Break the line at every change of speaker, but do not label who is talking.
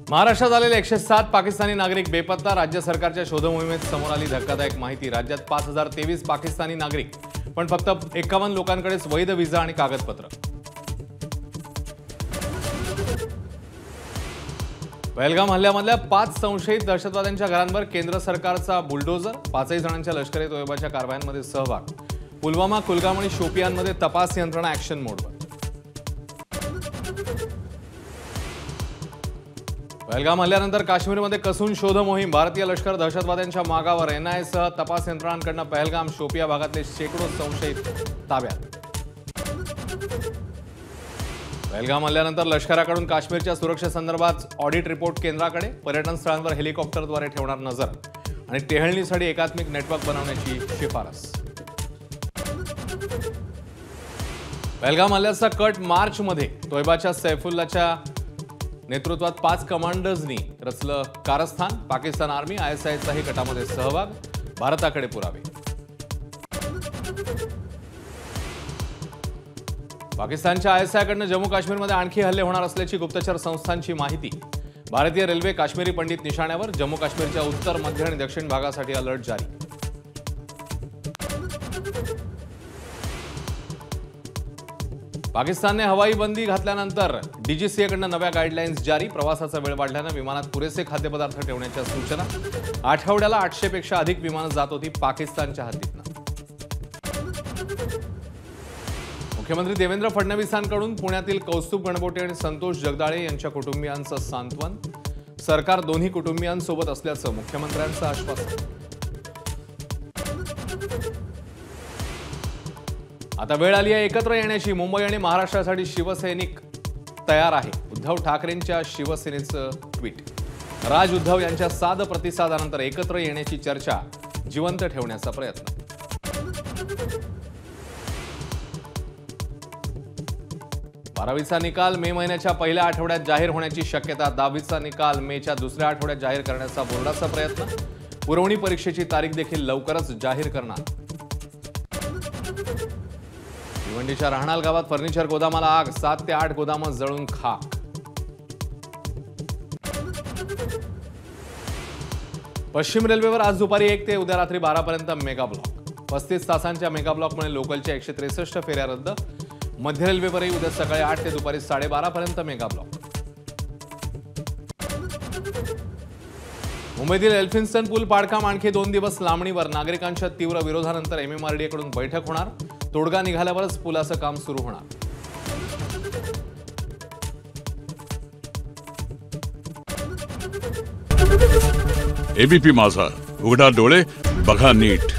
महाराष्ट्रात आलेले 107 पाकिस्तानी नागरिक बेपत्ता। राज्य सरकारच्या शोधमोहिमेत समोर आली धक्कादायक माहिती। राज्यात 5023 पाकिस्तानी नागरिक, पण फक्त 51 लोकांकडेच वैध व्हिसा आणि कागदपत्र। पहलगाम हल्ल्यामधल्या 5 संशयित दहशतवाद्यांच्या घरांवर केंद्र सरकारचा बुलडोजर। 5 जणांच्या लष्करी तोयबाच्या कारवायांमध्ये सहभाग। पुलवामा, कुलगाम आणि शोपियानमध्ये तपास यंत्रणा ॲक्शन मोडवर। पहलगाम हल्ल्यानंतर काश्मीरमध्ये कसून शोध मोहीम। भारतीय लष्कर दहशतवाद्यांच्या मागावर। NIA सह तपास यंत्रणांकडून पहलगाम, शोपिया भागातले शेकडो संशयित ताब्यात। पहलगाम हल्ल्यानंतर लष्कराकडून काश्मीरच्या सुरक्षेसंदर्भात ऑडिट रिपोर्ट केंद्राकडे। पर्यटन स्थळांवर हेलिकॉप्टरद्वारे ठेवणार नजर आणि टेहळणीसाठी एकात्मिक नेटवर्क बनवण्याची शिफारस। पहलगाम हल्ल्याचा कट मार्चमध्ये तोयबाच्या सैफुल्लाच्या नेतृत्वात 5 कमांडर्सनी रचलं कारस्थान। पाकिस्तान आर्मी, ISIचाही कटामध्ये सहभाग। भारताकडे पुरावे। पाकिस्तानच्या ISIकडून जम्मू काश्मीरमध्ये आणखी हल्ले होणार असल्याची गुप्तचर संस्थांची माहिती। भारतीय रेल्वे काश्मीरी पंडित निशाण्यावर। जम्मू काश्मीरच्या उत्तर, मध्य आणि दक्षिण भागासाठी अलर्ट जारी। पाकिस्तानने हवाई बंदी घातल्यानंतर DGCAकडून नव्या गाईडलाईन्स जारी। प्रवासाचा वेळ वाढल्याने विमानात पुरेसे खाद्यपदार्थ ठेवण्याच्या सूचना। आठवड्याला 800 पेक्षा अधिक विमानं जात होती पाकिस्तानच्या हद्दीतून। मुख्यमंत्री देवेंद्र फडणवीसांकडून पुण्यातील कौस्तुभ गणबोटे आणि संतोष जगदाळे यांच्या कुटुंबियांचं सांत्वन। सरकार दोन्ही कुटुंबियांसोबत असल्याचं मुख्यमंत्र्यांचं आश्वासन। आता वेळ आली आहे एकत्र येण्याची। मुंबई आणि महाराष्ट्रासाठी शिवसैनिक तयार आहे। उद्धव ठाकरेंच्या शिवसेनेचं ट्विट। राज उद्धव यांच्या साध प्रतिसादानंतर एकत्र येण्याची चर्चा जिवंत ठेवण्याचा प्रयत्न। 12वीचा निकाल मे महिन्याच्या पहिल्या आठवड्यात जाहीर होण्याची शक्यता। 10वीचा निकाल मेच्या दुसऱ्या आठवड्यात जाहीर करण्याचा बोर्डाचा प्रयत्न। पुरवणी परीक्षेची तारीख देखील लवकरच जाहीर करणार। भिवंडीच्या राहणाल गावात फर्निचर गोदामाला आग। 7 ते 8 गोदामं जळून खाक। पश्चिम रेल्वेवर आज दुपारी 1 ते उद्या रात्री 12 पर्यंत मेगा ब्लॉक। 35 तासांच्या मेगा ब्लॉकमुळे लोकलच्या 163 फेऱ्या रद्द। मध्य रेल्वेवरही उद्या सकाळी 8 ते दुपारी 12:30 पर्यंत मेगा ब्लॉक। मुंबईतील एल्फिन्स्टन पूल पाडकाम आणखी 2 दिवस लांबणीवर। नागरिकांच्या तीव्र विरोधानंतर MMRDA कडून बैठक होणार। तोडगा निघाल्यावरच पुलाचं काम सुरू होणार।
ABP माझा, उघडा डोळे बघा नीट।